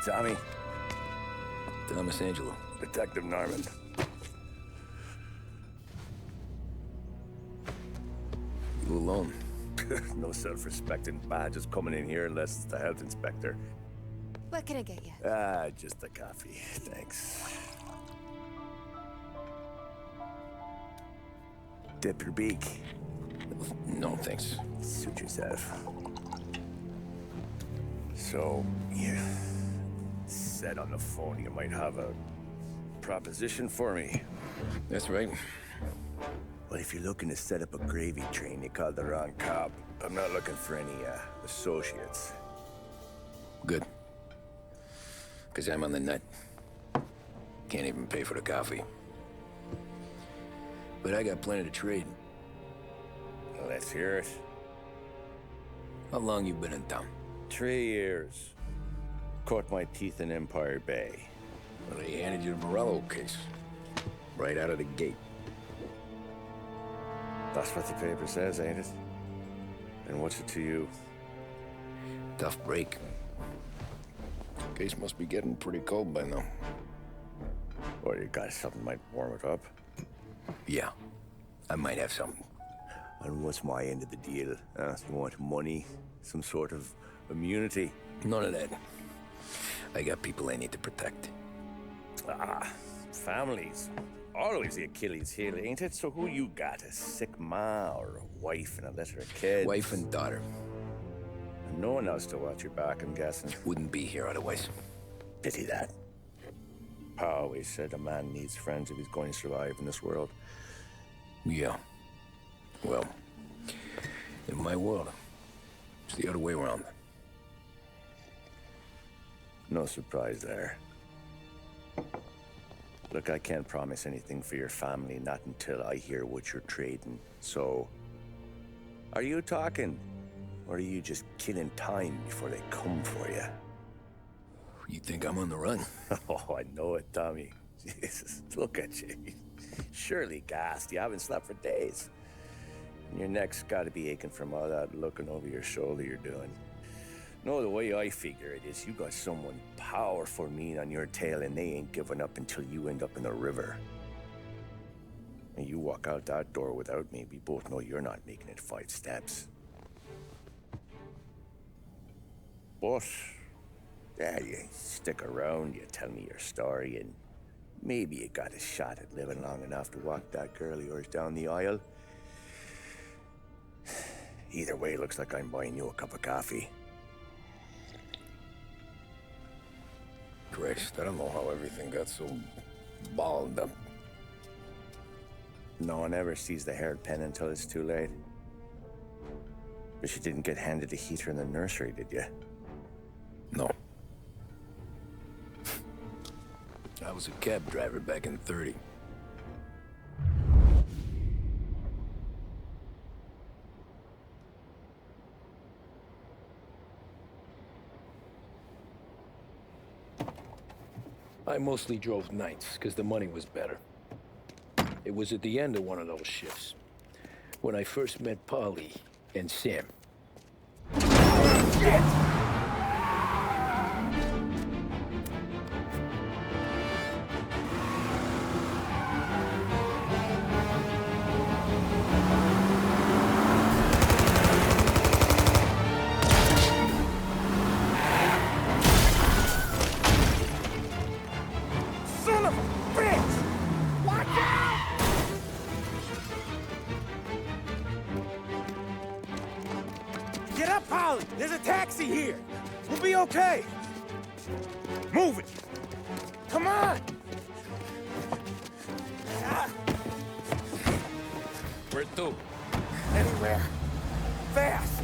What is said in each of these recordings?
Tommy. Thomas Angelo. Detective Norman. You alone? No self-respecting badges coming in here unless it's the health inspector. What can I get you? Just a coffee, thanks. Dip your beak. No, thanks. Suit yourself. So, you said on the phone you might have a proposition for me. That's right. Well, if you're looking to set up a gravy train, you called the wrong cop. I'm not looking for any, associates. Good. Because I'm on the nut. Can't even pay for the coffee. But I got plenty to trade. Let's hear it. How long you been in town? 3 years. Caught my teeth in Empire Bay. Well, they handed you the Morello case. Right out of the gate. That's what the paper says, ain't it? And what's it to you? Tough break. Case must be getting pretty cold by now. Or you got something might warm it up? Yeah, I might have something. And what's my end of the deal? You want money? Some sort of immunity? None of that. I got people I need to protect. Families. Always the Achilles heel, ain't it? So who you got? A sick ma or a wife and a litter of kids? Wife and daughter. And no one else to watch your back, I'm guessing. Wouldn't be here otherwise. Pity that. Pa always said a man needs friends if he's going to survive in this world. Yeah. Well, in my world, it's the other way around. No surprise there. Look, I can't promise anything for your family, not until I hear what you're trading. So, are you talking? Or are you just killing time before they come for you? You think I'm on the run? Oh, I know it, Tommy. Jesus, look at you. Surely gassed. You haven't slept for days. And your neck's got to be aching from all that looking over your shoulder you're doing. No, the way I figure it is you got someone powerful mean on your tail and they ain't giving up until you end up in the river. And you walk out that door without me, we both know you're not making it 5 steps. But, yeah, you stick around, you tell me your story, and maybe you got a shot at living long enough to walk that girl of yours down the aisle. Either way, it looks like I'm buying you a cup of coffee. Christ, I don't know how everything got so balled up. No one ever sees the haired pen until it's too late. But you didn't get handed a heater in the nursery, did you? No. I was a cab driver back in '30. I mostly drove nights, because the money was better. It was at the end of one of those shifts, when I first met Polly and Sam. Shit! Get up, Polly! There's a taxi here! We'll be okay! Move it! Come on! Where to? Anywhere. Fast!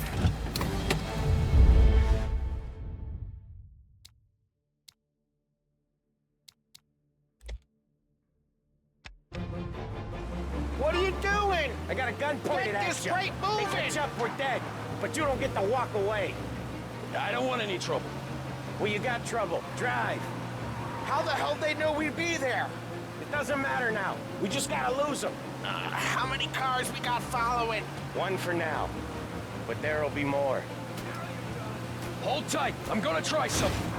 What are you doing? I got a gun pointed at you. Get this right moving! They catch up, we're dead. But you don't get to walk away. I don't want any trouble. Well, you got trouble. Drive. How the hell they know we'd be there? It doesn't matter now. We just gotta lose them. How many cars we got following? One for now. But there'll be more. Hold tight. I'm gonna try something.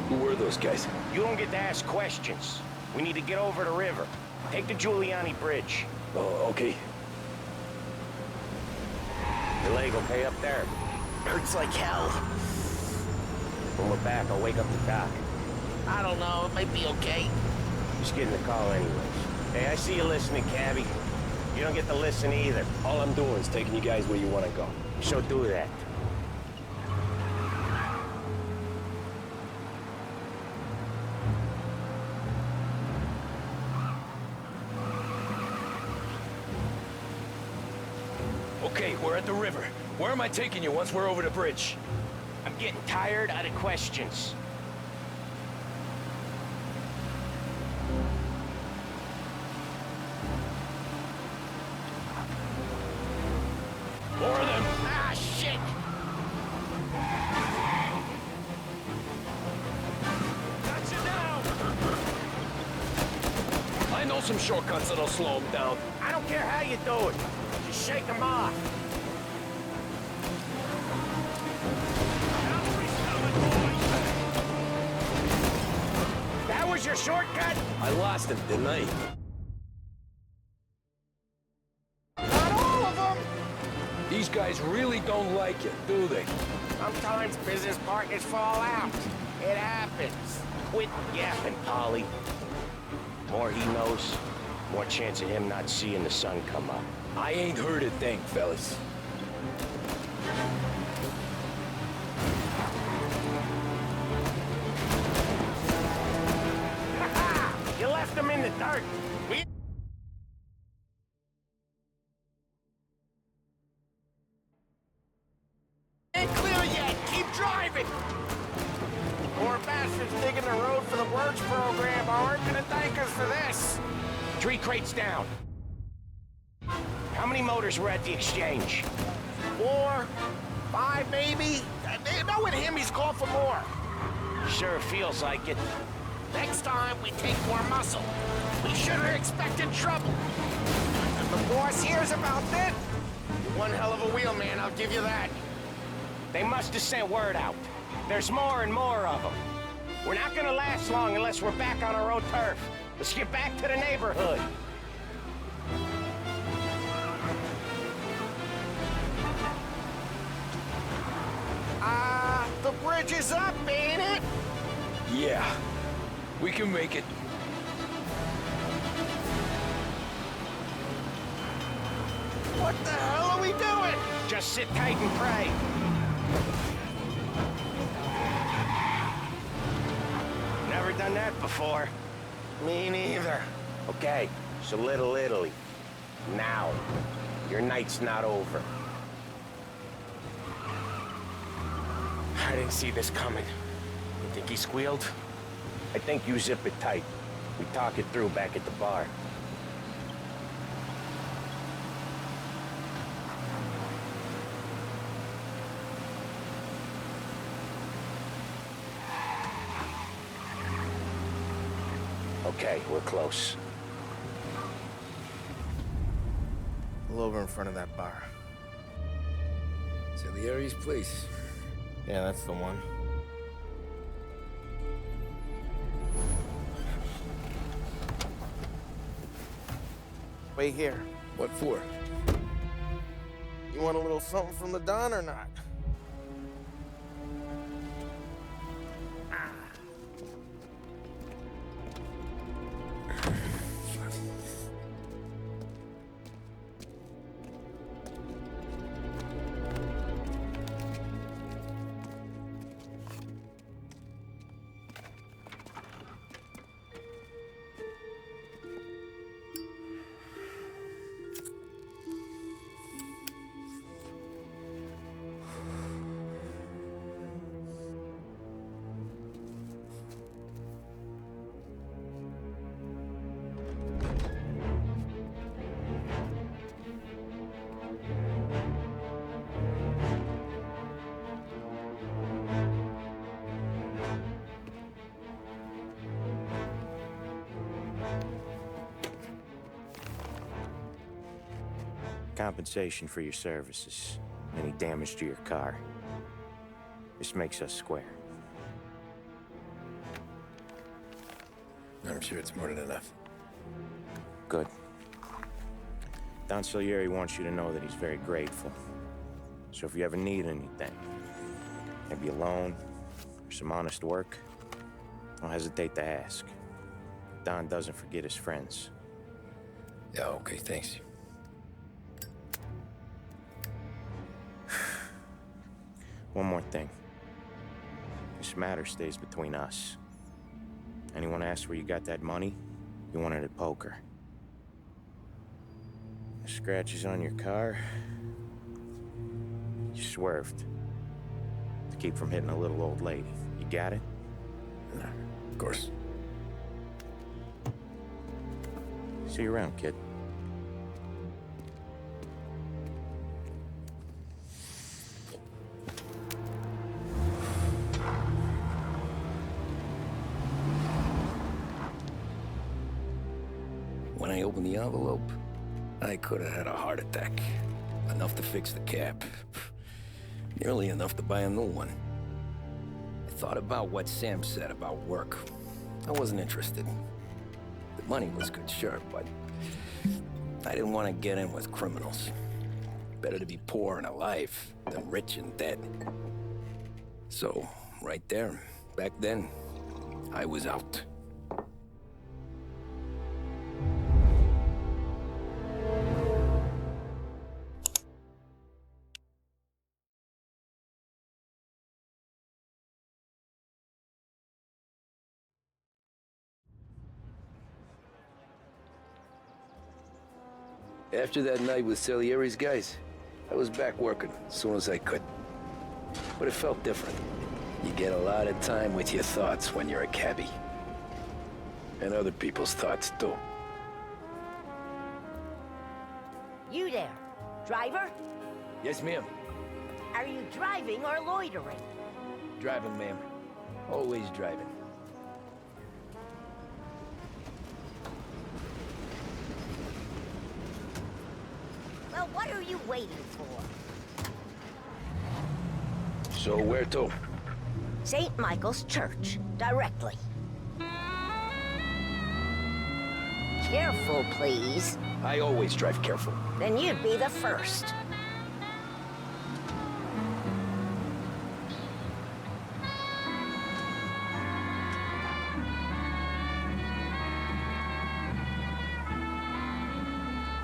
Who were those guys? You don't get to ask questions. We need to get over the river. Take the Giuliani Bridge. Oh, okay. Your leg okay up there? Hurts like hell. When we're back, I'll wake up the doc. I don't know, it might be okay. Just getting the call anyways. Hey, I see you listening, cabbie. You don't get to listen either. All I'm doing is taking you guys where you want to go. So do that. Okay, we're at the river. Where am I taking you once we're over the bridge? I'm getting tired out of questions. More of them! Ah, shit! Got you now! I know some shortcuts that'll slow them down. I don't care how you do it. Just shake them off. That was your shortcut? I lost him, didn't I? Not all of them! These guys really don't like it, do they? Sometimes business partners fall out. It happens. Quit yapping, Polly. More he knows, more chance of him not seeing the sun come up. I ain't heard a thing, fellas. You left him in the dirt. We Ain't clear yet, keep driving! poor bastards digging the road for the works program aren't gonna thank us for this. 3 crates down. How many motors were at the exchange? 4, 5 maybe? Knowing him, he's called for more. Sure feels like it. Next time, we take more muscle. We shouldn't have expected trouble. If the boss hears about this, you're one hell of a wheelman, I'll give you that. They must have sent word out. There's more and more of them. We're not gonna last long unless we're back on our own turf. Let's get back to the neighborhood. The bridge is up, ain't it? Yeah, we can make it. What the hell are we doing? Just sit tight and pray. Never done that before. Me neither. Okay, so Little Italy. Now, your night's not over. I didn't see this coming. You think he squealed? I think you zip it tight. We talk it through back at the bar. Okay, we're close. Pull over in front of that bar. Salieri's place. Yeah, that's the one. Wait here. What for? You want a little something from the Don or not? Compensation for your services. Any damage to your car. This makes us square. I'm sure it's more than enough. Good. Don Salieri wants you to know that he's very grateful. So if you ever need anything, maybe a loan or some honest work, don't hesitate to ask. Don doesn't forget his friends. Yeah, okay, thanks. One more thing. This matter stays between us. Anyone asks where you got that money, you won it at poker. The scratches on your car, you swerved to keep from hitting a little old lady. You got it? Of course. See you around, kid. When I opened the envelope, I could have had a heart attack. Enough to fix the cap. Nearly enough to buy a new one. I thought about what Sam said about work. I wasn't interested. The money was good, sure, but I didn't want to get in with criminals. Better to be poor and alive than rich and dead. So, right there, back then, I was out. After that night with Salieri's guys, I was back working as soon as I could. But it felt different. You get a lot of time with your thoughts when you're a cabbie. And other people's thoughts, too. You there, driver? Yes, ma'am. Are you driving or loitering? Driving, ma'am. Always driving. Well, what are you waiting for? So where to? St. Michael's Church, directly. Careful, please. I always drive careful. Then you'd be the first.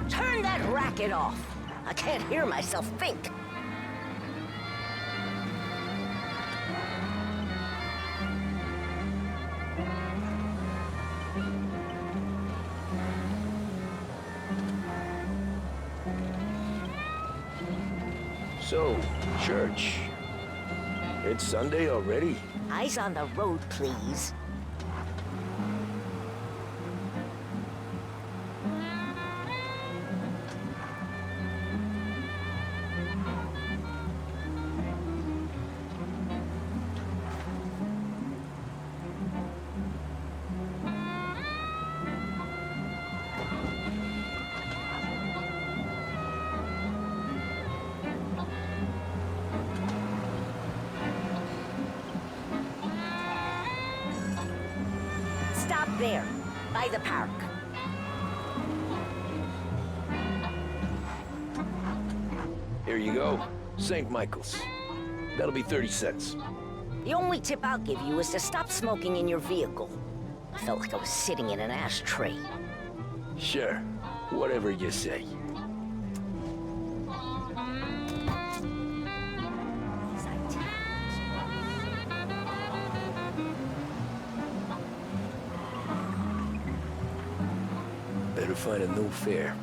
Turn that racket off. I can't hear myself think. So, church. It's Sunday already? Eyes on the road, please. Stop there, by the park. Here you go. St. Michael's. That'll be 30 cents. The only tip I'll give you is to stop smoking in your vehicle. I felt like I was sitting in an ashtray. Sure. Whatever you say. Better find a new fare.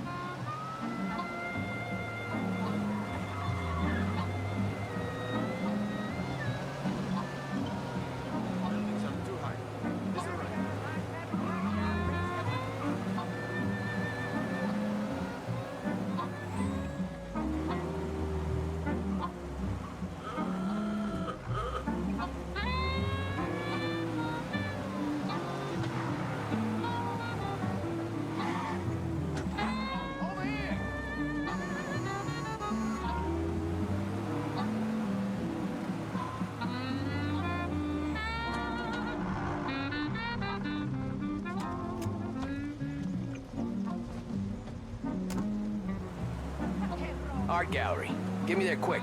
Art gallery. Get me there quick.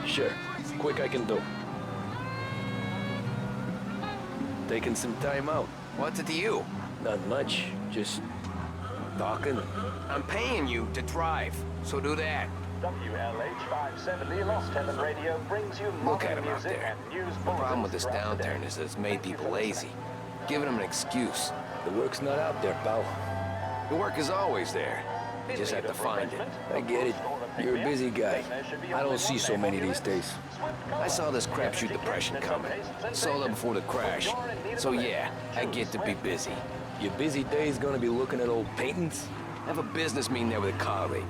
Sure. Quick I can do. Taking some time out. What's it to you? Not much. Just talking. I'm paying you to drive, so do that. WLH 570 Lost Heaven Radio brings you Look at modern him out music there. and news The problem with bulletins this throughout the downturn day. is that it's made Thank you people for lazy. listening. Giving them an excuse. The work's not out there, pal. The work is always there. You just have to find it. I get it. You're a busy guy. I don't see so many these days. I saw this crapshoot depression coming. Saw that before the crash. So yeah, I get to be busy. Your busy day's gonna be looking at old paintings? I have a business meeting there with a colleague.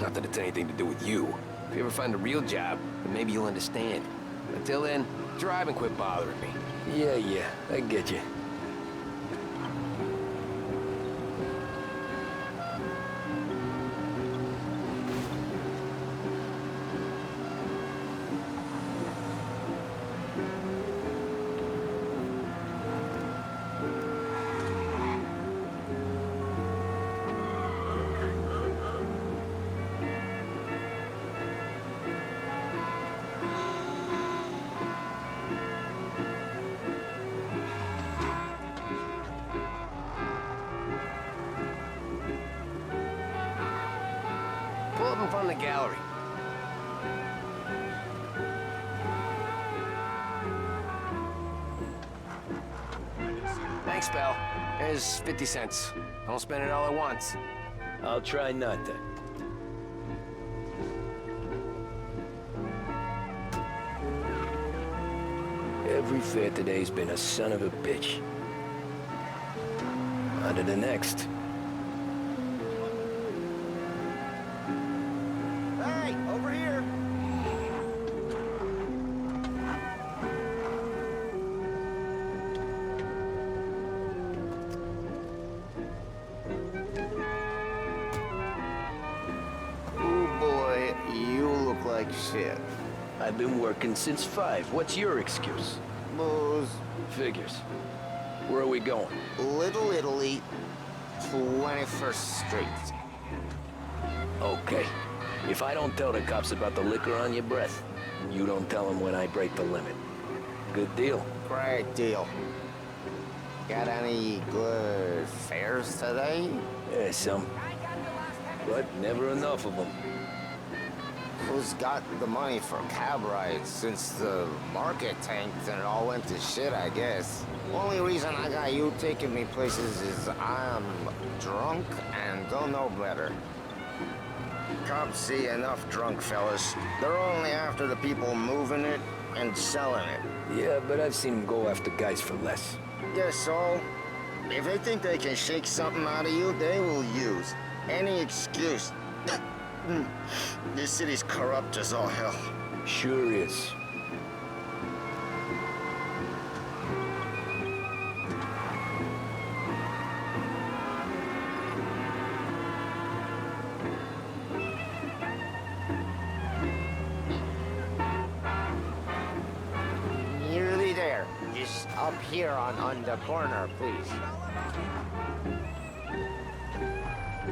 Not that it's anything to do with you. If you ever find a real job, then maybe you'll understand. Until then, drive and quit bothering me. Yeah, I get you. Pull up in front of the gallery. Thanks, pal. Here's 50 cents. Don't spend it all at once. I'll try not to. Every fair today's been a son of a bitch. On to the next. Hey, over here. Oh boy, you look like shit. I've been working since 5. What's your excuse? Booze. Figures. Where are we going? Little Italy, 21st Street. Okay. If I don't tell the cops about the liquor on your breath, you don't tell them when I break the limit. Good deal. Great deal. Got any good fares today? Yeah, some. But never enough of them. Who's got the money for cab rides since the market tanked and it all went to shit, I guess? Only reason I got you taking me places is I'm drunk and don't know better. Cops see enough drunk fellas. They're only after the people moving it and selling it. Yeah, but I've seen them go after guys for less. Guess so. If they think they can shake something out of you, they will use any excuse. This city's corrupt as all hell. Sure is. Nearly there. Just up here on the corner, please.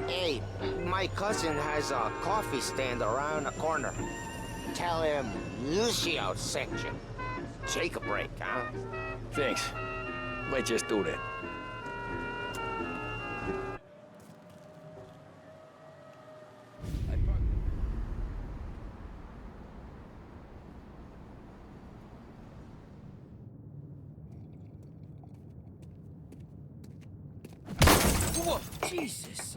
Hey, my cousin has a coffee stand around the corner. Tell him Lucio sent you. Take a break, huh? Thanks. Might just do that. Whoa, Jesus!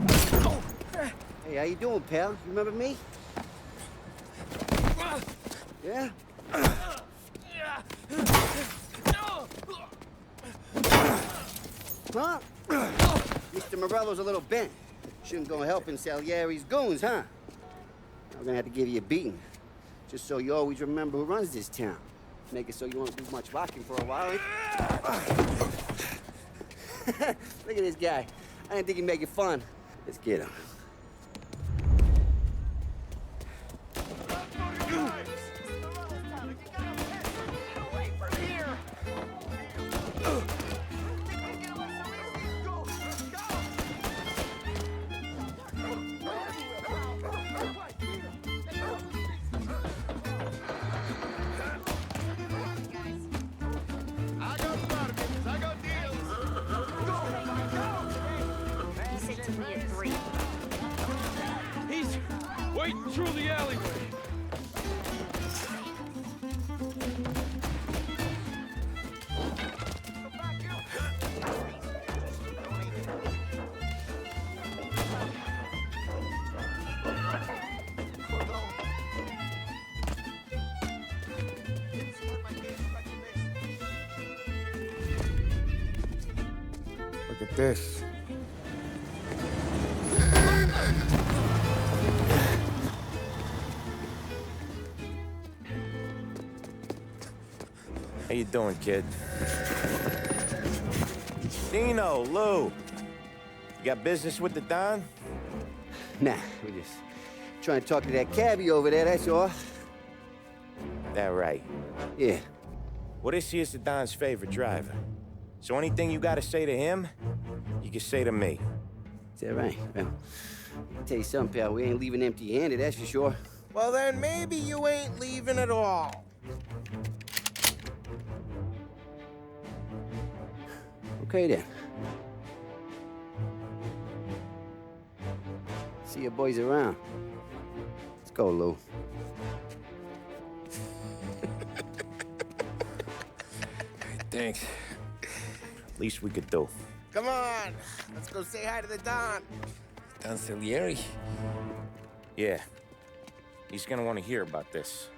Hey, how you doing, pal? You remember me? Yeah? Huh? Mr. Morello's a little bent. Shouldn't go helping Salieri's goons, huh? I'm gonna have to give you a beating. Just so you always remember who runs this town. Make it so you won't do much rocking for a while. Look at this guy. I didn't think he'd make it fun. Let's get him. through the alleyway. Look at this. How you doing, kid? Dino, Lou. You got business with the Don? Nah, we're just trying to talk to that cabbie over there, that's all. That right. Yeah. Well, this here's the Don's favorite driver. So anything you gotta say to him, you can say to me. Is that right? Well, I'll tell you something, pal. We ain't leaving empty-handed, that's for sure. Well, then maybe you ain't leaving at all. Okay, then. See your boys around. Let's go, Lou. Thanks. Least we could do. Come on, let's go say hi to the Don. Don Salieri? Yeah. He's gonna want to hear about this.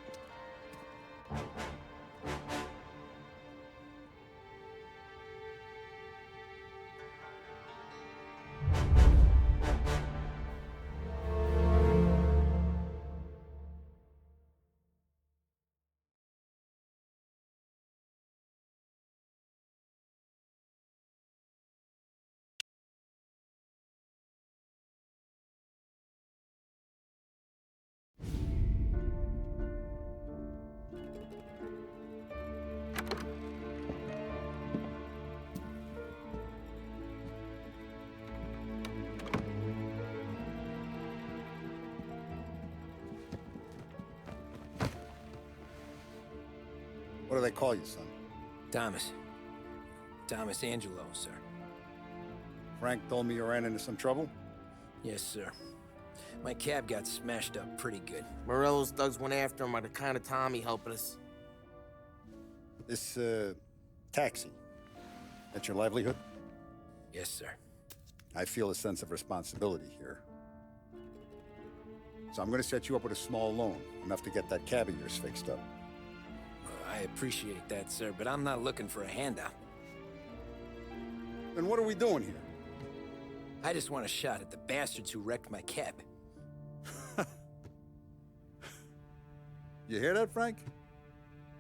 What do they call you, son? Thomas. Thomas Angelo, sir. Frank told me you ran into some trouble? Yes, sir. My cab got smashed up pretty good. Morello's thugs went after him on account of Tommy helping us. This, taxi. That's your livelihood? Yes, sir. I feel a sense of responsibility here. So I'm gonna set you up with a small loan, enough to get that cab of yours fixed up. I appreciate that, sir, but I'm not looking for a handout. Then what are we doing here? I just want a shot at the bastards who wrecked my cab. You hear that, Frank?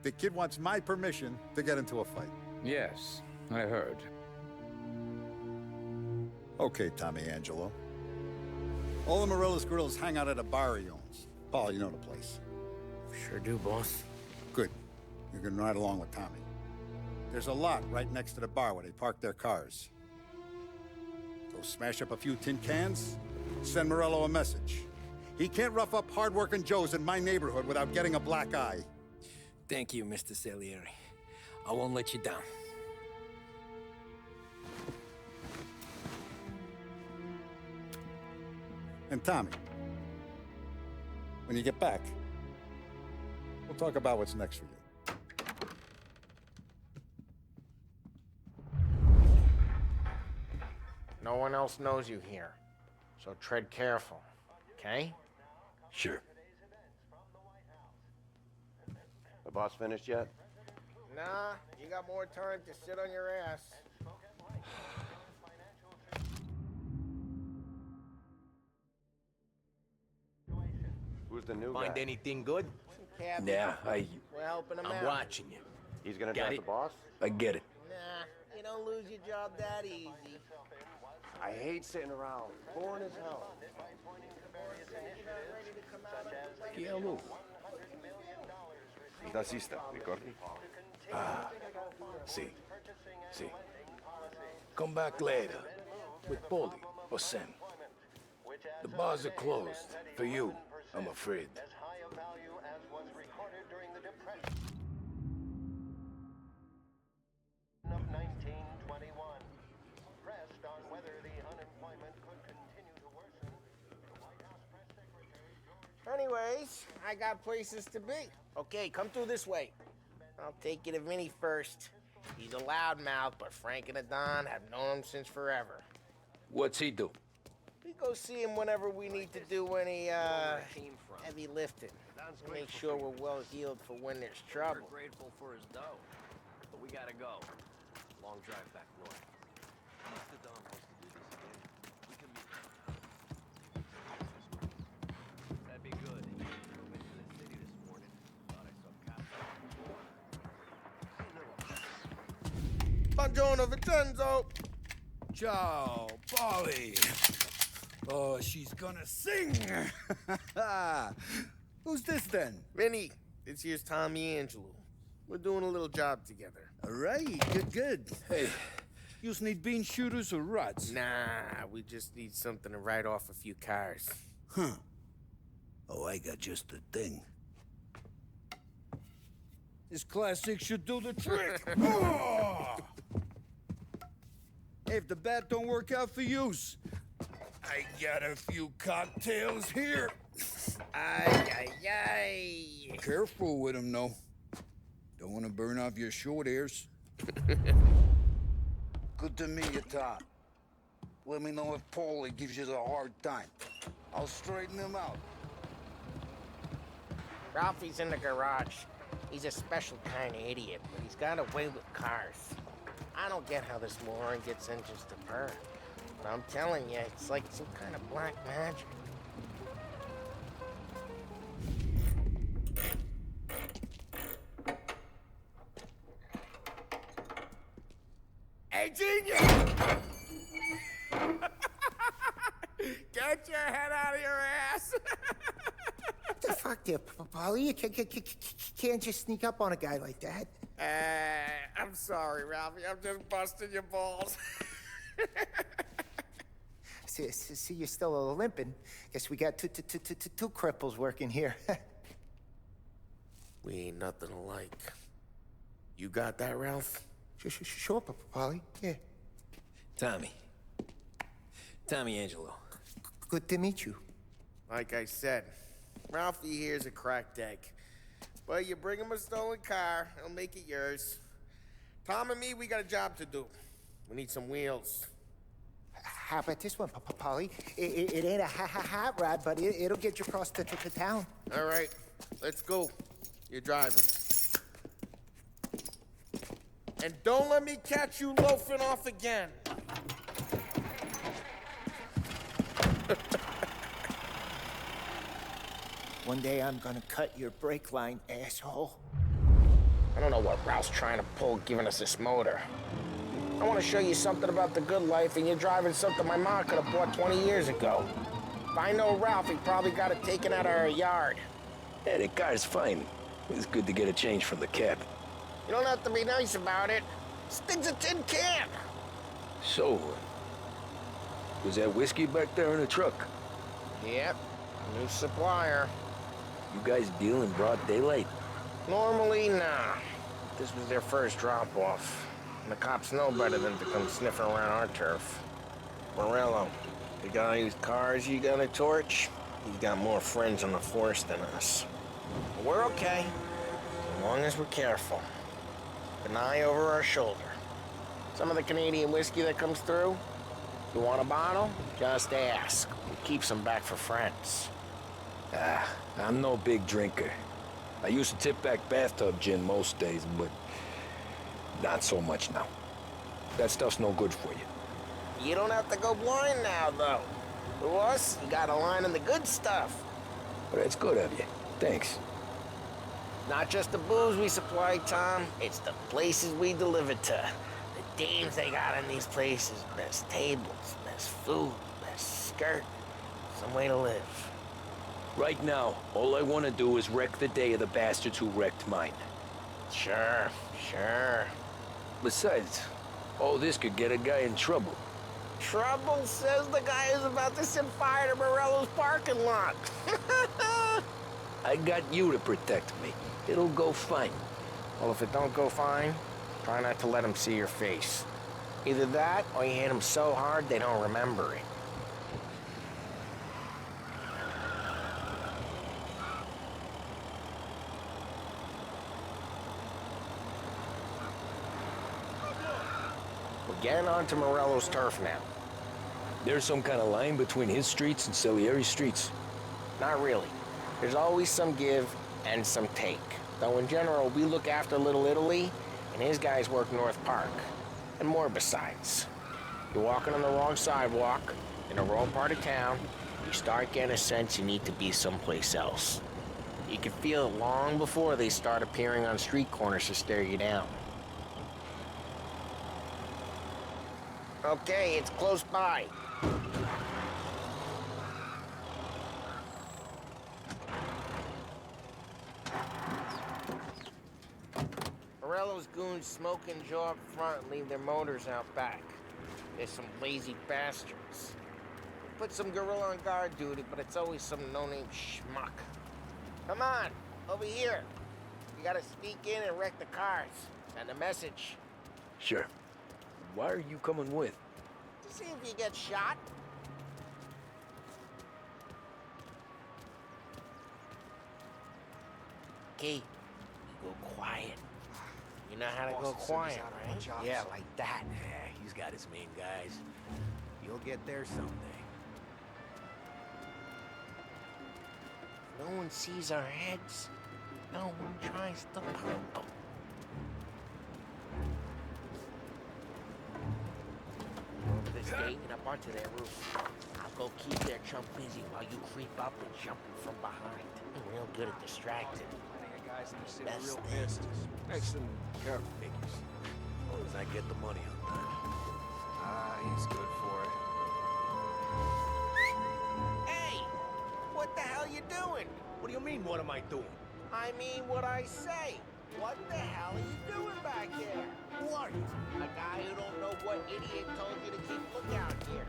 The kid wants my permission to get into a fight. Yes, I heard. Okay, Tommy Angelo. All the Morello's girls hang out at a bar he owns. Paul, you know the place. Sure do, boss. Good. You can ride along with Tommy. There's a lot right next to the bar where they park their cars. Go smash up a few tin cans, send Morello a message. He can't rough up hard-working Joes in my neighborhood without getting a black eye. Thank you, Mr. Salieri. I won't let you down. And Tommy, when you get back, we'll talk about what's next for you. No one else knows you here, so tread careful, okay? Sure. The boss finished yet? Nah, you got more time to sit on your ass. Who's the new Find guy? anything good? Yeah, We're helping him I'm out. watching you. He's gonna Got drive it. the boss? I get it. Nah, you don't lose your job that easy. I hate sitting around. Boring as hell. Hello. Nazista, ricordi? See. Come back later. With Polly or Sam. The bars are closed. For you, I'm afraid. Anyways, I got places to be. Okay, come through this way. I'll take you to Vinny first. He's a loudmouth, but Frank and the Don have known him since forever. What's he do? We go see him whenever we need to do any, heavy lifting. To make sure we're well healed for when there's trouble. We're grateful for his dough, but we gotta go. Long drive back north. Mr. Don wants to do this again. We can meet. That'd be good. I went to the city this morning. Thought I saw cops. Buongiorno, Vincenzo. Ciao, Polly. Oh, she's gonna sing. Who's this then? Vinny, this here's Tommy Angelo. We're doing a little job together. All right, good. Hey, you need bean shooters or rods? Nah, we just need something to write off a few cars. Huh. Oh, I got just the thing. This classic should do the trick. Oh! Hey, if the bat don't work out for yous, I got a few cocktails here. Ay. Careful with them, though. Don't want to burn off your short hairs. Good to meet you, Tom. Let me know if Paulie gives you the hard time. I'll straighten him out. Ralphie's in the garage. He's a special kind of idiot, but he's got a way with cars. I don't get how this moron gets engines to purr. But I'm telling you, it's like some kind of black magic. Hey, genius! Get your head out of your ass! What the fuck there, Polly? You can't just sneak up on a guy like that. I'm sorry, Ralphie. I'm just busting your balls. See, you're still limping. Guess we got two cripples working here. We ain't nothing alike. You got that, Ralph? Sure, Polly. Yeah. Tommy Angelo. Good to meet you. Like I said, Ralphie here's a cracked egg. But you bring him a stolen car, he'll make it yours. Tom and me, we got a job to do. We need some wheels. How about this one, Polly? It ain't a hot rod, but it'll get you across to town. All right, let's go. You're driving. And don't let me catch you loafing off again. One day I'm gonna cut your brake line, asshole. I don't know what Ralph's trying to pull giving us this motor. I want to show you something about the good life, and you're driving something my mom could have bought 20 years ago. If I know Ralph, he probably got it taken out of our yard. Yeah, the car's fine. It's good to get a change from the cab. You don't have to be nice about it. This thing's a tin can. So, was that whiskey back there in the truck? Yep, new supplier. You guys deal in broad daylight? Normally, nah. This was their first drop-off. And the cops know better than to come sniffing around our turf. Morello, the guy whose cars you got a torch, he's got more friends on the force than us. But we're okay, as long as we're careful. An eye over our shoulder. Some of the Canadian whiskey that comes through, you want a bottle? Just ask. It keeps them back for friends. I'm no big drinker. I used to tip back bathtub gin most days, but not so much now. That stuff's no good for you. You don't have to go blind now, though. To us, you got a line in the good stuff. Well, that's good of you. Thanks. Not just the booze we supply, Tom. It's the places we deliver to. The dames they got in these places. Best tables, best food, best skirt. Some way to live. Right now, all I want to do is wreck the day of the bastards who wrecked mine. Sure. Besides, all this could get a guy in trouble. Trouble, says the guy who's about to set fire to Morello's parking lot. I got you to protect me. It'll go fine. Well, if it don't go fine, try not to let them see your face. Either that, or you hit them so hard they don't remember it. Getting onto Morello's turf now. There's some kind of line between his streets and Salieri's streets? Not really. There's always some give and some take. Though in general, we look after Little Italy, and his guys work North Park. And more besides. You're walking on the wrong sidewalk, in the wrong part of town, you start getting a sense you need to be someplace else. You can feel it long before they start appearing on street corners to stare you down. Okay, it's close by. Morello's goons smoke and jaw up front and leave their motors out back. They're some lazy bastards. Put some gorilla on guard duty, but it's always some no-name schmuck. Come on, over here. You gotta sneak in and wreck the cars. And the message. Sure. Why are you coming with? To see if you get shot. Okay, you go quiet. You know how to go quiet, right? Yeah, like that. Yeah, he's got his main guys. You'll get there someday. No one sees our heads. No one tries to pump them. Over this gate and up onto their roof. I'll go keep their chump busy while you creep up and jump him from behind. I'm real good at distracting. Guys in the city Best real thing. pissed. Make some carrot figures. As long as I get the money on time. Ah, he's good for it. Hey! What the hell you doing? What do you mean, what am I doing? I mean what I say. What the hell are you doing back there? Who are you? A guy who don't know what idiot told you to keep lookout here.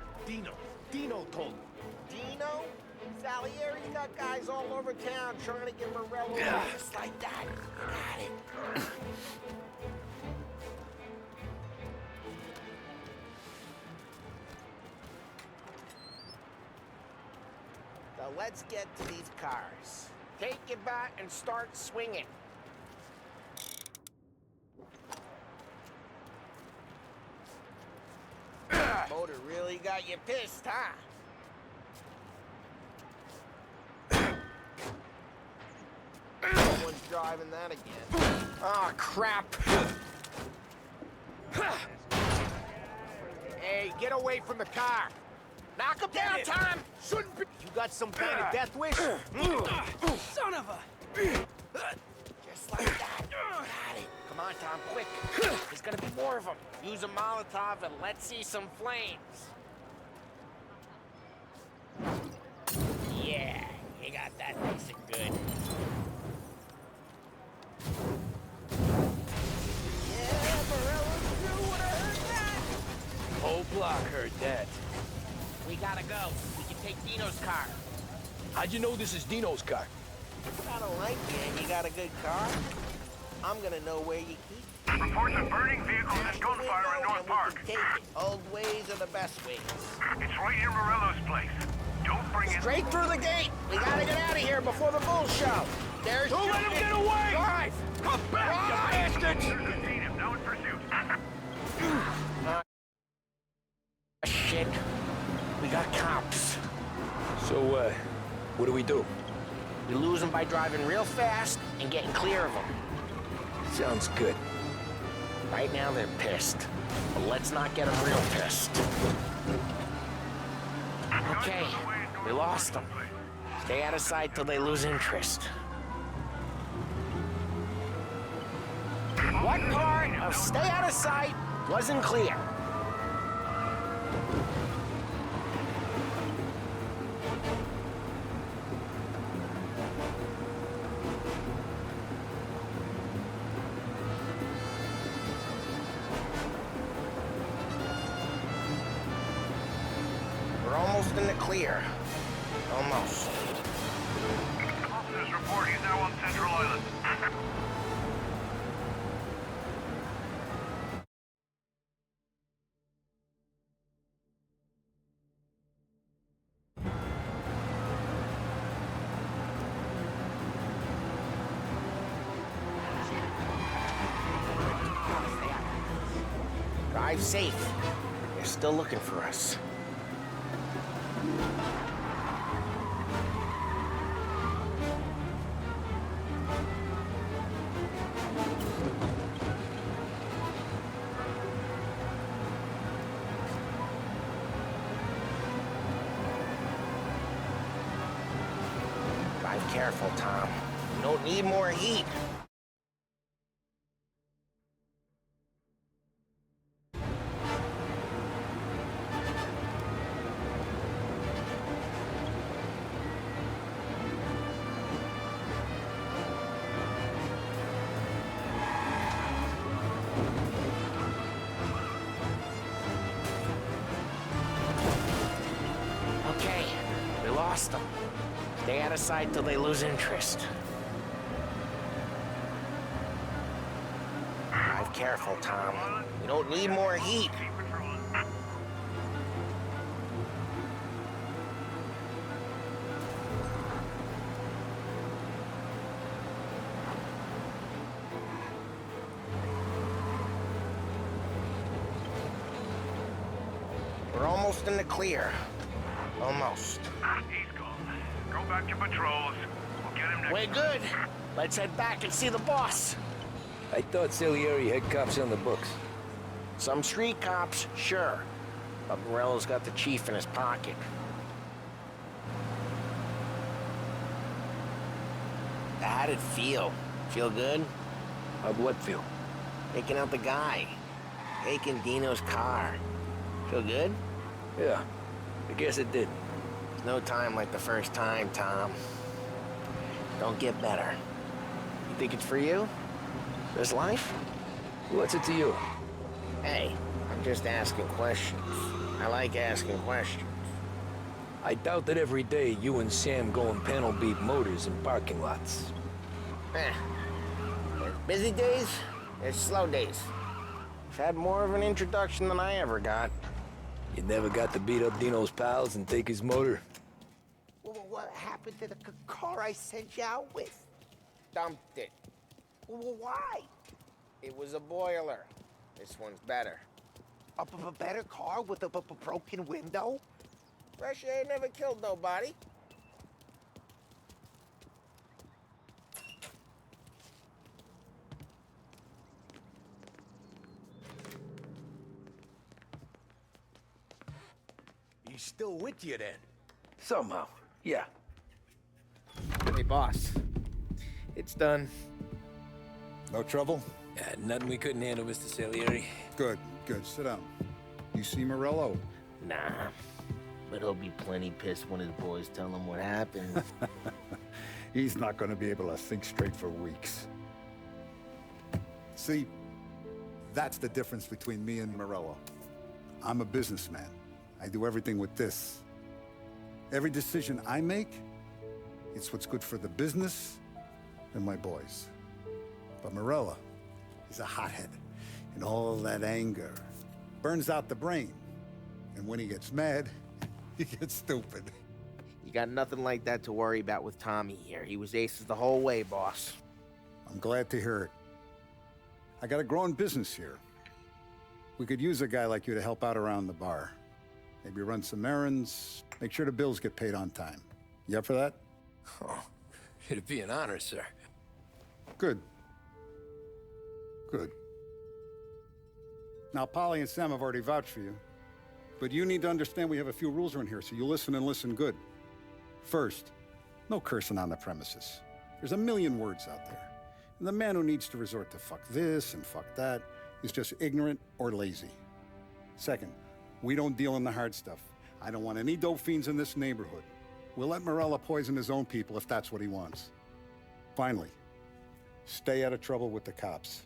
Dino told me. Dino? Salieri's got guys all over town trying to get Morello just like that. Got it. So let's get to these cars. Take it back and start swinging. Motor really got you pissed, huh? Someone's driving that again. Oh, crap. Hey, get away from the car. Knock him down, Tom! Shouldn't be. You got some kind of death wish? Son of a... Just like that. Got it. Come on, Tom, quick. There's gonna be more of them. Use a Molotov and let's see some flames. Yeah, you got that nice and good. Yeah, Morello's crew would have heard that. Whole block heard that. We gotta go. We can take Dino's car. How'd you know this is Dino's car? I don't like you and you got a good car. I'm gonna know where you keep it. Reports of burning vehicles and gunfire in North Park. Take it. Old ways are the best ways. It's right near Morello's place. Don't bring it... Straight through the gate. We gotta get out of here before the bulls show. There's... Don't let him get away! Drive! Come back, you bastards! Seen him, now in pursuit. Shit. We got cops. So, what do we do? We lose them by driving real fast and getting clear of them. Sounds good. Right now they're pissed. But let's not get them real pissed. Okay, we lost them. Stay out of sight till they lose interest. What part of stay out of sight wasn't clear? We're almost in the clear. Almost. Officers report he's now on Central Island. Drive safe. They're still looking for us. Drive careful, Tom. You don't need more heat. Okay, we lost them. Stay out of sight till they lose interest. Drive careful, Tom. You don't need more heat. We're almost in the clear. Almost. He's gone. Go back to patrols. We'll get him next We're good. Let's head back and see the boss. I thought Salieri had cops on the books. Some street cops, sure. But Morello's got the chief in his pocket. How'd it feel? Feel good? How'd what feel? Taking out the guy. Taking Dino's car. Feel good? Yeah, I guess it did. There's no time like the first time, Tom. Don't get better. You think it's for you? This life? What's it to you? Hey, I'm just asking questions. I like asking questions. I doubt that every day you and Sam go and panel beat motors in parking lots. There's busy days, there's slow days. I've had more of an introduction than I ever got. You never got to beat up Dino's pals and take his motor? What happened to the car I sent you out with? Dumped it. Why? It was a boiler. This one's better. A better car with a broken window? Fresh air never killed nobody. He's still with you then? Somehow, yeah. Hey, boss. It's done. No trouble? Yeah, nothing we couldn't handle, Mr. Salieri. Good, good. Sit down. You see Morello? Nah, but he'll be plenty pissed when his boys tell him what happened. He's not going to be able to think straight for weeks. See, that's the difference between me and Morello. I'm a businessman. I do everything with this. Every decision I make, it's what's good for the business and my boys. But Morello, he's a hothead, and all that anger burns out the brain. And when he gets mad, he gets stupid. You got nothing like that to worry about with Tommy here. He was aces the whole way, boss. I'm glad to hear it. I got a growing business here. We could use a guy like you to help out around the bar. Maybe run some errands, make sure the bills get paid on time. You up for that? Oh, it'd be an honor, sir. Good. Good. Now, Polly and Sam have already vouched for you. But you need to understand we have a few rules around here, so you listen and listen good. First, no cursing on the premises. There's a million words out there. And the man who needs to resort to fuck this and fuck that is just ignorant or lazy. Second, we don't deal in the hard stuff. I don't want any dope fiends in this neighborhood. We'll let Morello poison his own people if that's what he wants. Finally, stay out of trouble with the cops.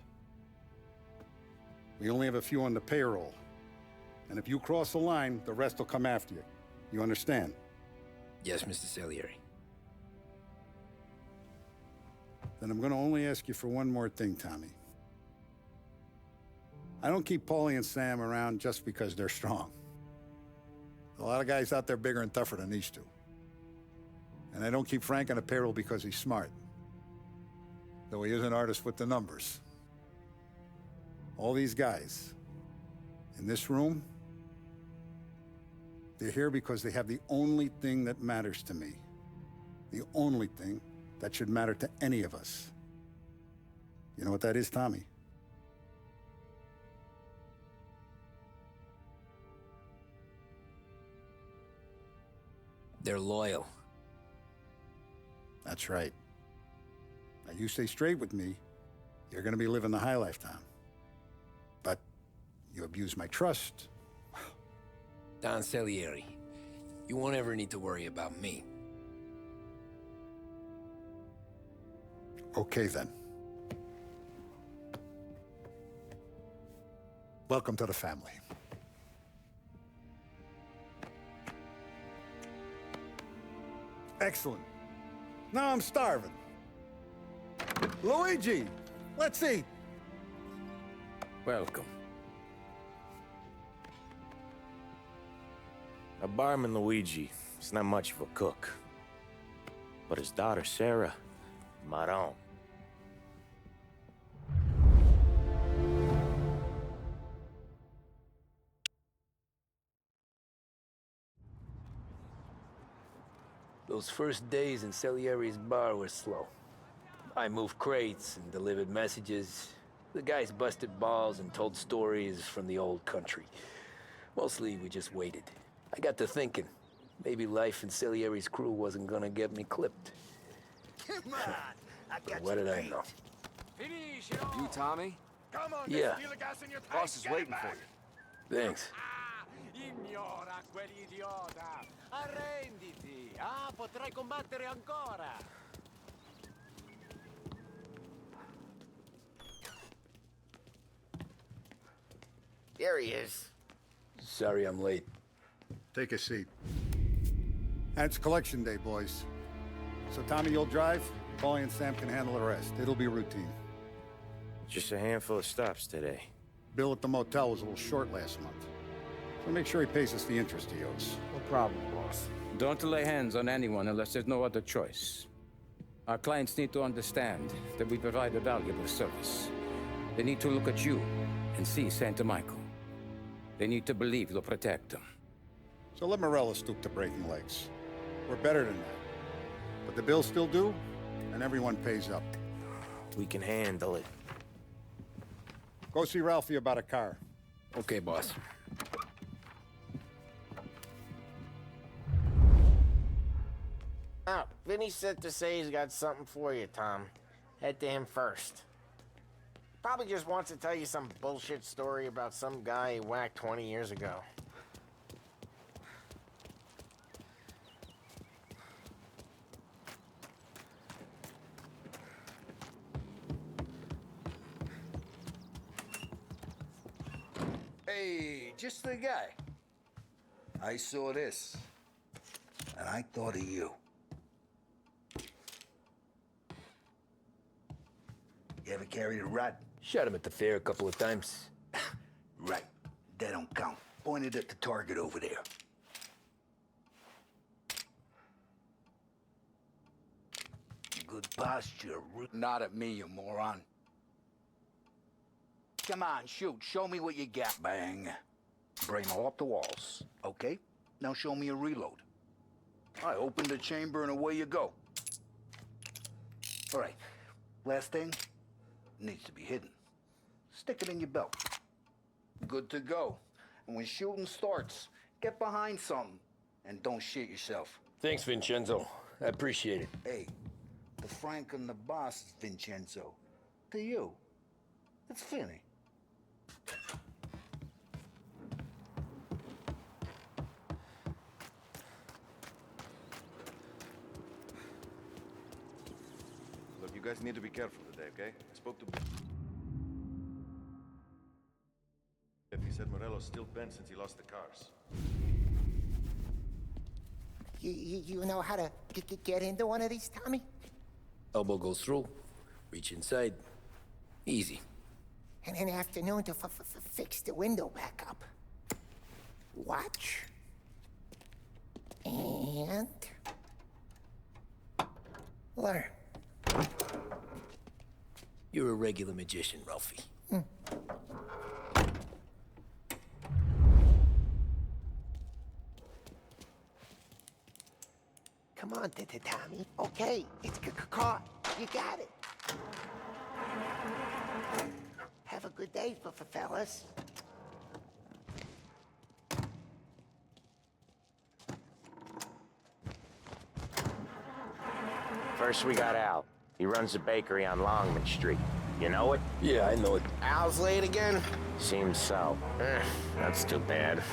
We only have a few on the payroll. And if you cross the line, the rest will come after you. You understand? Yes, Mr. Salieri. Then I'm gonna only ask you for one more thing, Tommy. I don't keep Paulie and Sam around just because they're strong. A lot of guys out there bigger and tougher than these two. And I don't keep Frank on a payroll because he's smart. Though he is an artist with the numbers. All these guys, In this room, they're here because they have the only thing that matters to me. The only thing that should matter to any of us. You know what that is, Tommy? They're loyal. That's right. Now, you stay straight with me, you're gonna be living the high life, Tom. But you abuse my trust. Don Salieri, you won't ever need to worry about me. Okay, then. Welcome to the family. Excellent. Now I'm starving. Luigi, let's eat. Welcome. A barman Luigi is not much of a cook. But his daughter Sarah, Maron. Those first days in Salieri's bar were slow. I moved crates and delivered messages. The guys busted balls and told stories from the old country. Mostly, we just waited. I got to thinking, maybe life in Salieri's crew wasn't gonna get me clipped. Come on, I got What did I know? You, Tommy? Come on, Yeah. Boss is waiting for you. Thanks. Ignora quell'idiota! Arrenditi! Ah, potrai combattere ancora! There he is. Sorry I'm late. Take a seat. And it's collection day, boys. So Tommy, you'll drive. Paulie and Sam can handle the rest. It'll be routine. Just a handful of stops today. Bill at the motel was a little short last month. So make sure he pays us the interest he owes. No problem, boss. Don't lay hands on anyone unless there's no other choice. Our clients need to understand that we provide a valuable service. They need to look at you and see Santa Michael. They need to believe you'll protect them. So let Morella stoop to breaking legs. We're better than that. But the bills still due, and everyone pays up. We can handle it. Go see Ralphie about a car. Okay, boss. Oh, Vinny said to say he's got something for you, Tom. Head to him first. Probably just wants to tell you some bullshit story about some guy he whacked 20 years ago. Hey, just the guy. I saw this, and I thought of you. You ever carried a rod? Shot him at the fair a couple of times. Right. That don't count. Pointed at the target over there. Good posture. Not at me, you moron. Come on, shoot. Show me what you got. Bang. Bring all up the walls. Okay? Now show me a reload. I opened the chamber and away you go. All right. Last thing. Needs to be hidden. Stick it in your belt. Good to go. And when shooting starts, get behind something. And don't shit yourself. Thanks, Vincenzo. I appreciate it. Hey, the Frank and the boss, Vincenzo. To you, it's Finny. Look, you guys need to be careful today, okay? I spoke to... He said Morello's still bent since he lost the cars. You know how to get into one of these, Tommy? Elbow goes through. Reach inside. Easy. And an afternoon to fix the window back up. Watch. And... learn. You're a regular magician, Ralphie. on, Tommy. Okay, it's caught. You got it. Have a good day, fellas. First, we got Al. He runs a bakery on Longman Street. You know it? Yeah, I know it. Al's late again? Seems so. That's too bad.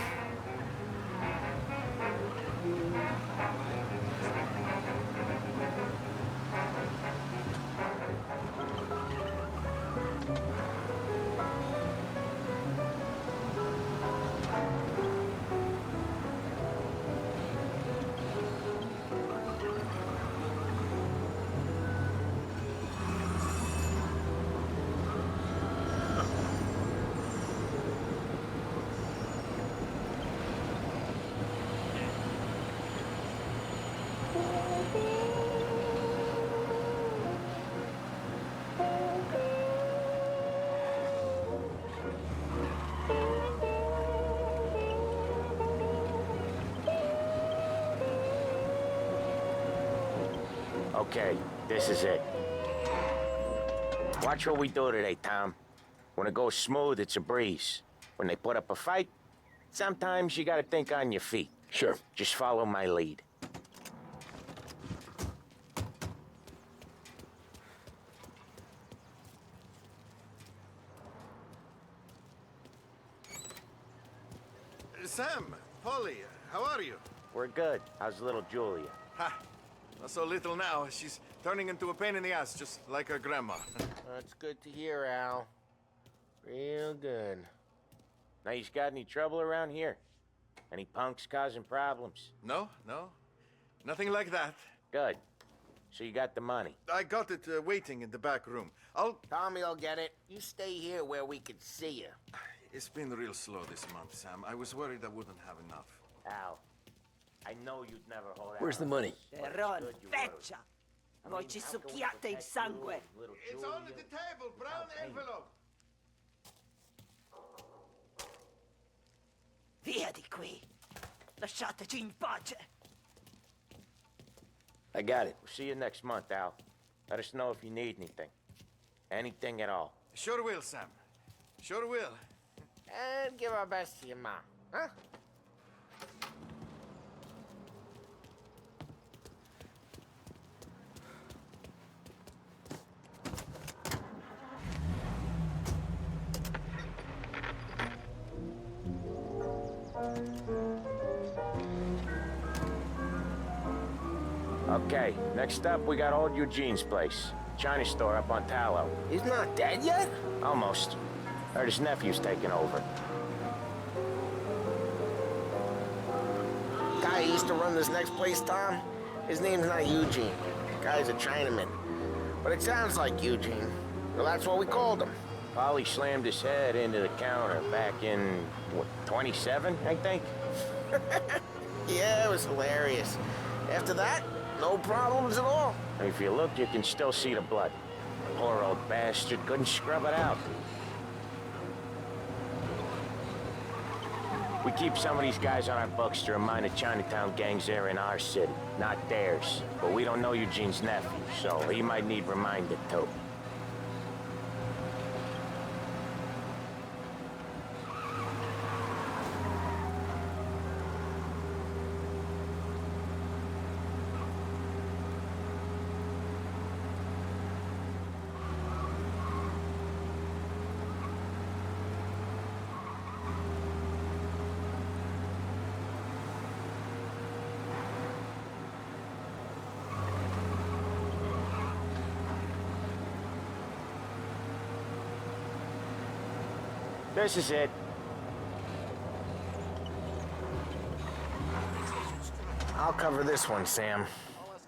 Okay, this is it. Watch what we do today, Tom. When it goes smooth, it's a breeze. When they put up a fight, sometimes you gotta think on your feet. Sure. Just follow my lead. Sam, Polly, how are you? We're good. How's little Julia? Ha! Not so little now. She's turning into a pain in the ass, just like her grandma. That's good to hear, Al. Real good. Now, you got any trouble around here? Any punks causing problems? No. Nothing like that. Good. So you got the money? I got it waiting in the back room. Tommy will get it. You stay here where we can see you. It's been real slow this month, Sam. I was worried I wouldn't have enough. Al, I know you'd never hold out. Where's the money? Ron, feccia! Voi ci succhiate il sangue! It's on the table, brown envelope! Via di qui! Lasciateci in pace! I got it. We'll see you next month, Al. Let us know if you need anything. Anything at all. Sure will, Sam. Sure will. And give our best to your mom, huh? Okay, next up, we got old Eugene's place. China store up on Tallow. He's not dead yet? Almost. Heard his nephew's taking over. Guy who used to run this next place, Tom? His name's not Eugene. Guy's a Chinaman. But it sounds like Eugene. Well, that's what we called him. Polly slammed his head into the counter back in, what, 27, I think? Yeah, it was hilarious. After that, no problems at all. If you look, you can still see the blood. Poor old bastard couldn't scrub it out. We keep some of these guys on our books to remind the Chinatown gangs they're in our city, not theirs. But we don't know Eugene's nephew, so he might need reminded too. This is it. I'll cover this one, Sam.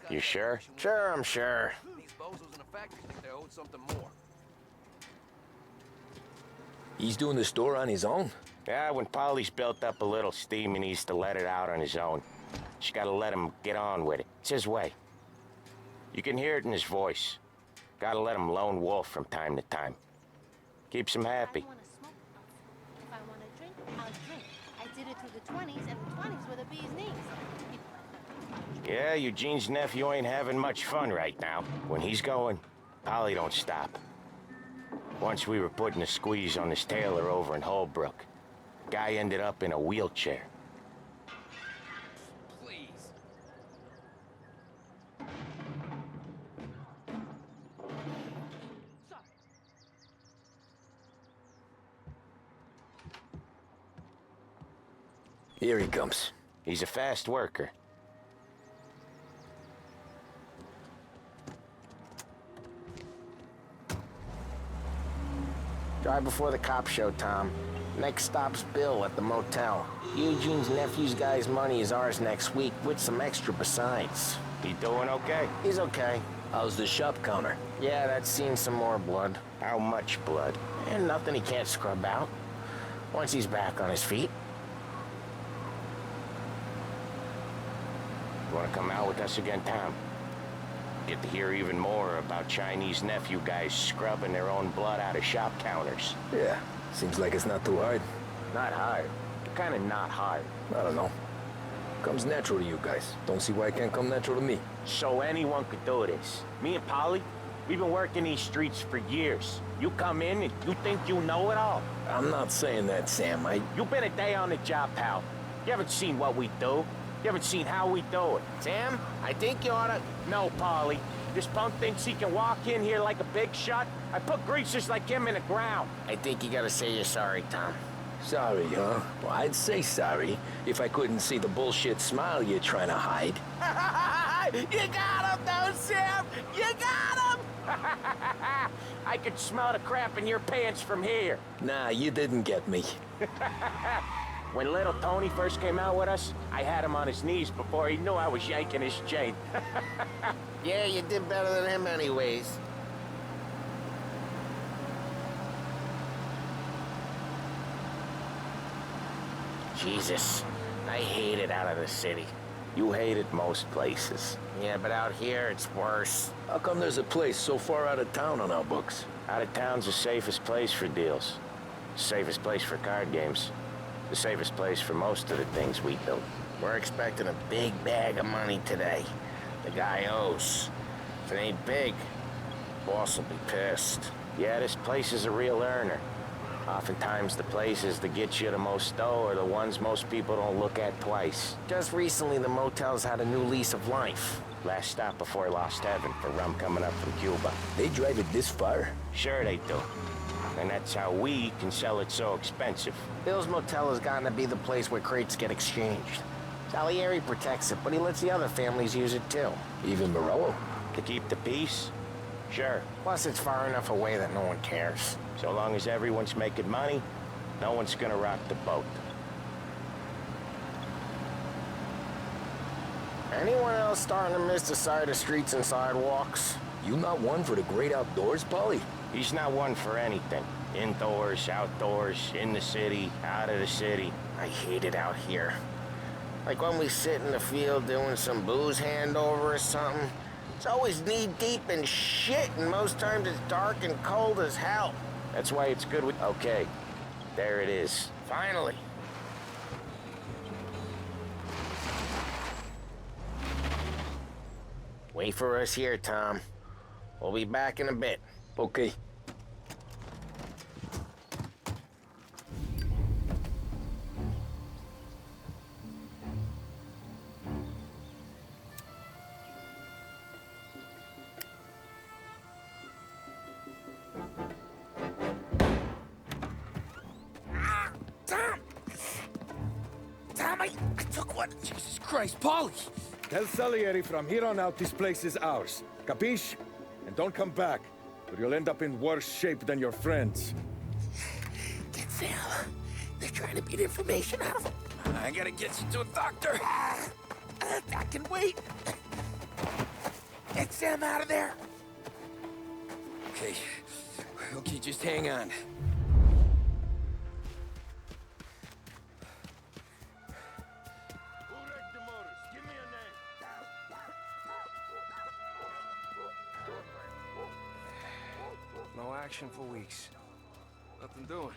You sure? Sure, I'm sure. These bozos in the factory think they're owed something more. He's doing the store on his own? Yeah, when Polly's built up a little steam, he needs to let it out on his own. She gotta let him get on with it. It's his way. You can hear it in his voice. Gotta let him lone wolf from time to time. Keeps him happy. I did it through the 20s, and the 20s were the bee's knees. Yeah, Eugene's nephew ain't having much fun right now. When he's going, Polly don't stop. Once we were putting a squeeze on this tailor over in Holbrook. Guy ended up in a wheelchair. Please. Here he comes. He's a fast worker. Drive before the cops show, Tom. Next stop's Bill at the motel. Eugene's nephew's guy's money is ours next week, with some extra besides. He doing okay? He's okay. How's the shop counter? Yeah, that's seen some more blood. How much blood? And nothing he can't scrub out. Once he's back on his feet. You wanna come out with us again, Tom? Get to hear even more about Chinese nephew guys scrubbing their own blood out of shop counters. Yeah, seems like it's not too hard. Not hard. Kinda not hard. I don't know. Comes natural to you guys. Don't see why it can't come natural to me. So anyone could do this. Me and Polly, we've been working these streets for years. You come in and you think you know it all. I'm not saying that, Sam. You've been a day on the job, pal. You haven't seen what we do. You haven't seen how we do it. Sam, I think you oughta... No, Polly. This punk thinks he can walk in here like a big shot. I put greasers like him in the ground. I think you gotta say you're sorry, Tom. Sorry, huh? Well, I'd say sorry if I couldn't see the bullshit smile you're trying to hide. You got him, though, Sam! You got him! I could smell the crap in your pants from here. Nah, you didn't get me. When little Tony first came out with us, I had him on his knees before he knew I was yanking his chain. Yeah, you did better than him anyways. Jesus, I hate it out of the city. You hate it most places. Yeah, but out here, it's worse. How come there's a place so far out of town on our books? Out of town's the safest place for deals. Safest place for card games. The safest place for most of the things we do. We're expecting a big bag of money today. The guy owes. If it ain't big, boss will be pissed. Yeah, this place is a real earner. Oftentimes the places that get you the most dough are the ones most people don't look at twice. Just recently, the motel's had a new lease of life. Last stop before Lost Heaven for rum coming up from Cuba. They drive it this far? Sure they do. And that's how we can sell it so expensive. Bill's motel has gotten to be the place where crates get exchanged. Salieri protects it, but he lets the other families use it too. Even Morello? To keep the peace? Sure. Plus, it's far enough away that no one cares. So long as everyone's making money, no one's gonna rock the boat. Anyone else starting to miss the side of streets and sidewalks? You not one for the great outdoors, Polly? He's not one for anything. Indoors, outdoors, in the city, out of the city. I hate it out here. Like when we sit in the field doing some booze handover or something. It's always knee-deep in shit, and most times it's dark and cold as hell. That's why it's good with... Okay, there it is. Finally. Wait for us here, Tom. We'll be back in a bit. Okay. I took one. Jesus Christ, Polly! Tell Salieri from here on out this place is ours. Capiche? And don't come back, or you'll end up in worse shape than your friends. Get Sam. They're trying to beat information out of him. I gotta get you to a doctor. I can wait. Get Sam out of there. Okay. Okay, just hang on. No action for weeks. Nothing doing.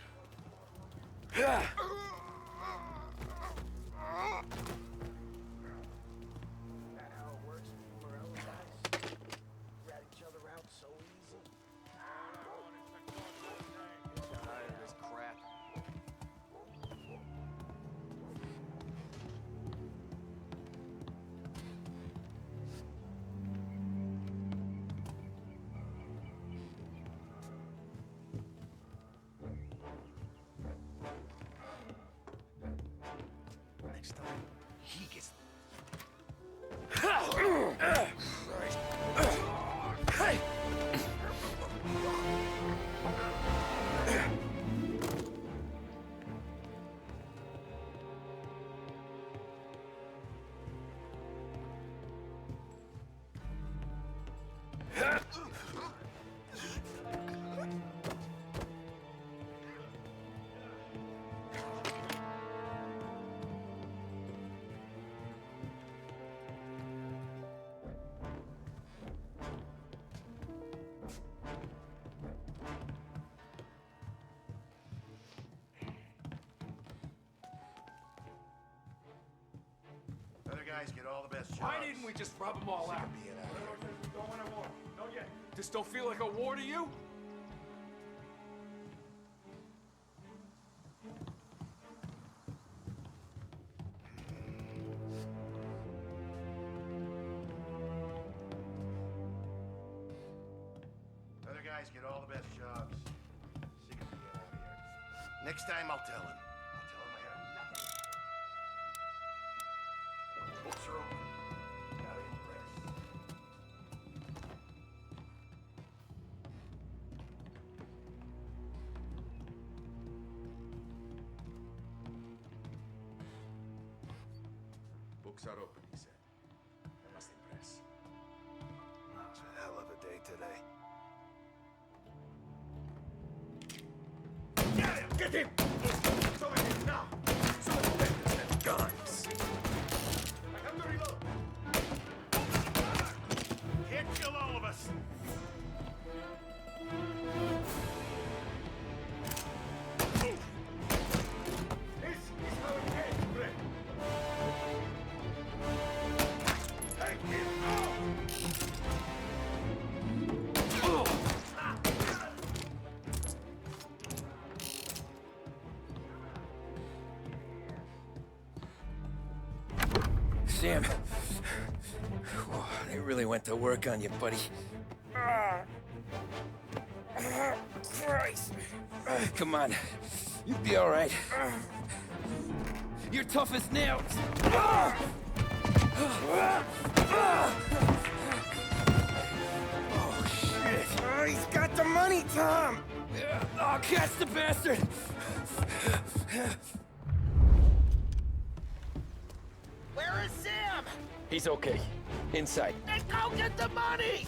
guys get all the best jobs. Why didn't we just rub them all out? Don't want a war. Not yet. This don't feel like a war to you? Other guys get all the best jobs. Sick of being out here. Next time I'll tell him. I'll tell him I have nothing. Books are open. Gotta impress. Books are open, he said. I must impress. It's a hell of a day today. Get him! Get him! Some of him now! Some of the vendors have guns! I have to reload! Can't kill all of us! This is how it ends, Brett! Take him out! Sam. Whoa, they really went to work on you, buddy. Christ. Come on. You'll be all right. You're tough as nails. Oh, shit. Oh, he's got the money, Tom. Oh, catch the bastard. Where is Sam? He's okay. Inside. Then go get the money!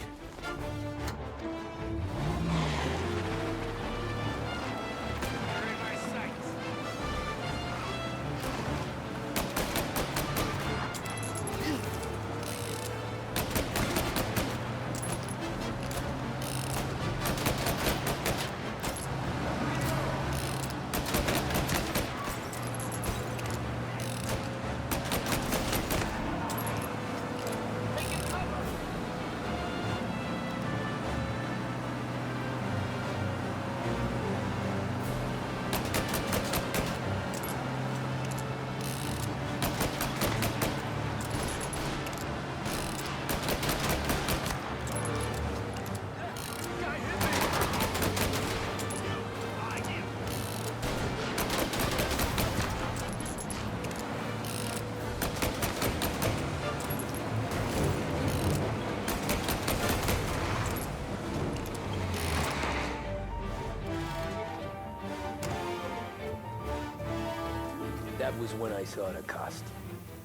That was when I saw the cost.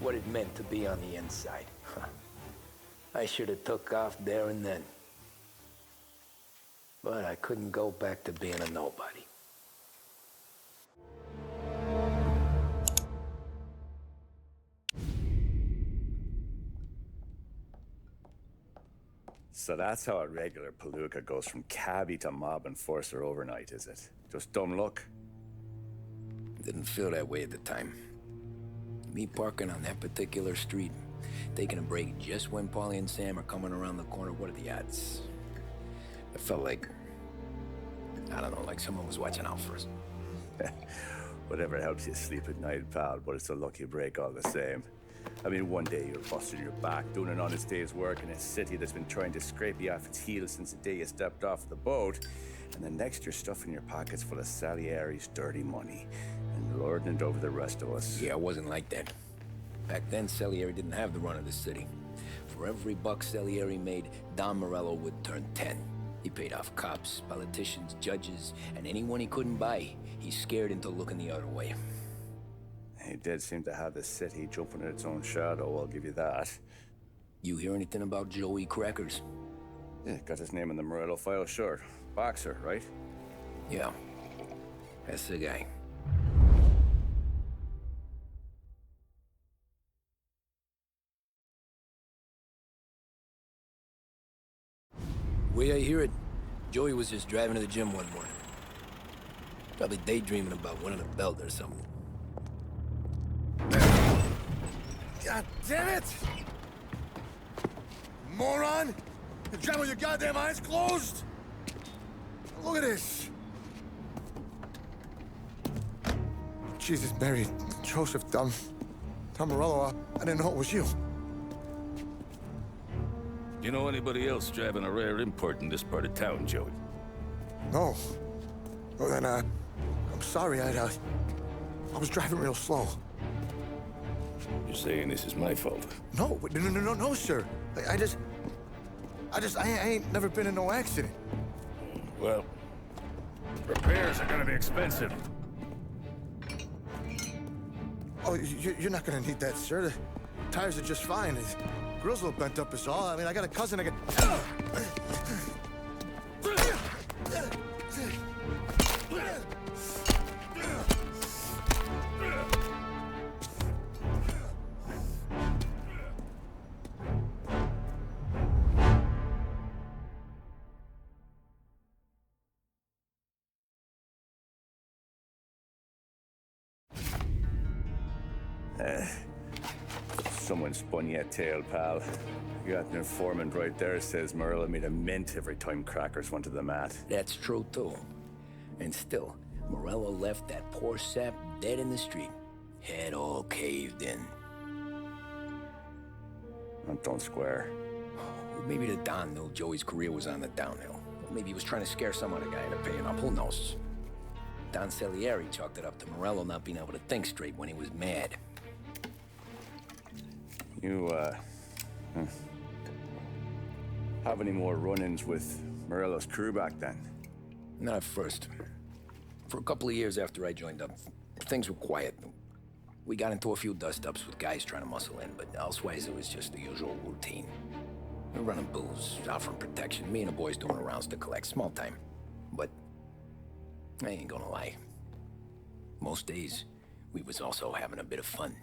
What it meant to be on the inside. I should have took off there and then. But I couldn't go back to being a nobody. So that's how a regular palooka goes from cabbie to mob enforcer overnight, is it? Just dumb luck? Didn't feel that way at the time. Me parking on that particular street, taking a break just when Paulie and Sam are coming around the corner, what are the odds? I felt like, I don't know, like someone was watching out for us. Whatever helps you sleep at night, pal, but it's a lucky break all the same. I mean, one day you're busting your back, doing an honest day's work in a city that's been trying to scrape you off its heels since the day you stepped off the boat, and the next you're stuffing your pockets full of Salieri's dirty money and lording it over the rest of us. Yeah, it wasn't like that. Back then, Salieri didn't have the run of the city. For every buck Salieri made, Don Morello would turn 10. He paid off cops, politicians, judges, and anyone he couldn't buy, he scared into looking the other way. He did seem to have the city jumping at its own shadow, I'll give you that. You hear anything about Joey Crackers? Yeah, got his name in the Morello file, sure. Boxer, right? Yeah, that's the guy. Way I hear it, Joey was just driving to the gym one morning. Probably daydreaming about winning a belt or something. God damn it! Moron! You drive with your goddamn eyes closed? Look at this! Jesus, Mary, Joseph, Tom Morello, I didn't know it was you. You know anybody else driving a rare import in this part of town, Joey? No. Well, then, I'm sorry, I was driving real slow. You're saying this is my fault? No, sir. I ain't never been in no accident. Well, repairs are gonna be expensive. Oh, you're not gonna need that, sir. The tires are just fine. The grill's a little bent up is all. I mean, I got a cousin I can... Someone spun you a tail, pal. You got an informant right there says Morello made a mint every time crackers went to the mat. That's true, too. And still, Morello left that poor sap dead in the street. Head all caved in. That don't square. Maybe the Don knew Joey's career was on the downhill. Or maybe he was trying to scare some other guy into paying up. Who knows? Don Salieri chalked it up to Morello not being able to think straight when he was mad. You, have any more run-ins with Morello's crew back then? Not at first. For a couple of years after I joined up, things were quiet. We got into a few dust-ups with guys trying to muscle in, but elsewise it was just the usual routine. We were running booze, offering protection, me and the boys doing rounds to collect, small time. But I ain't gonna lie. Most days, we was also having a bit of fun.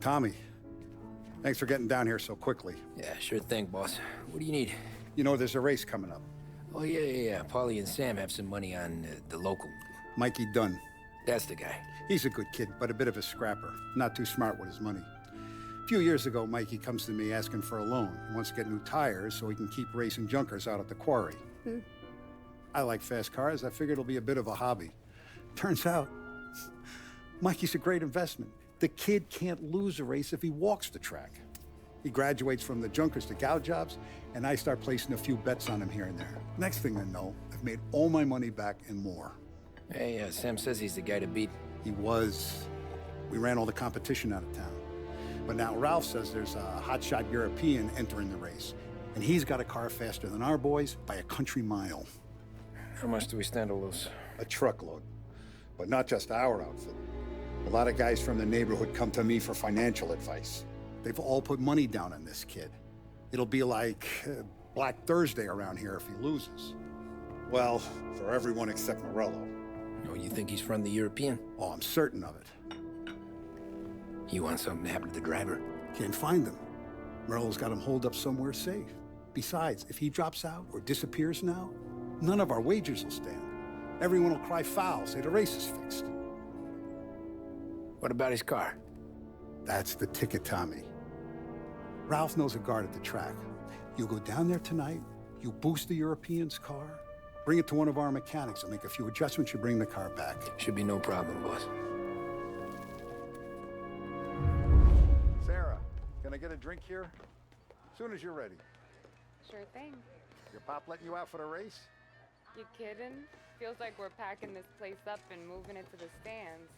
Tommy, thanks for getting down here so quickly. Yeah, sure thing, boss. What do you need? You know, there's a race coming up. Oh, yeah. Paulie and Sam have some money on the local. Mikey Dunn. That's the guy. He's a good kid, but a bit of a scrapper. Not too smart with his money. A few years ago, Mikey comes to me asking for a loan. He wants to get new tires so he can keep racing junkers out at the quarry. I like fast cars. I figured it'll be a bit of a hobby. Turns out, Mikey's a great investment. The kid can't lose a race if he walks the track. He graduates from the junkers to gal jobs, and I start placing a few bets on him here and there. Next thing I know, I've made all my money back and more. Hey, Sam says he's the guy to beat. He was. We ran all the competition out of town. But now Ralph says there's a hotshot European entering the race, and he's got a car faster than our boys by a country mile. How much do we stand to lose? A truckload. But not just our outfit. A lot of guys from the neighborhood come to me for financial advice. They've all put money down on this kid. It'll be like Black Thursday around here if he loses. Well, for everyone except Morello. Oh, you think he's from the European? Oh, I'm certain of it. You want something to happen to the driver? Can't find him. Morello's got him holed up somewhere safe. Besides, if he drops out or disappears now, none of our wagers will stand. Everyone will cry foul, say the race is fixed. What about his car? That's the ticket, Tommy. Ralph knows a guard at the track. You go down there tonight, you boost the European's car, bring it to one of our mechanics, and make a few adjustments, you bring the car back. Should be no problem, boss. Sarah, can I get a drink here? As soon as you're ready. Sure thing. Your pop letting you out for the race? You kidding? Feels like we're packing this place up and moving it to the stands.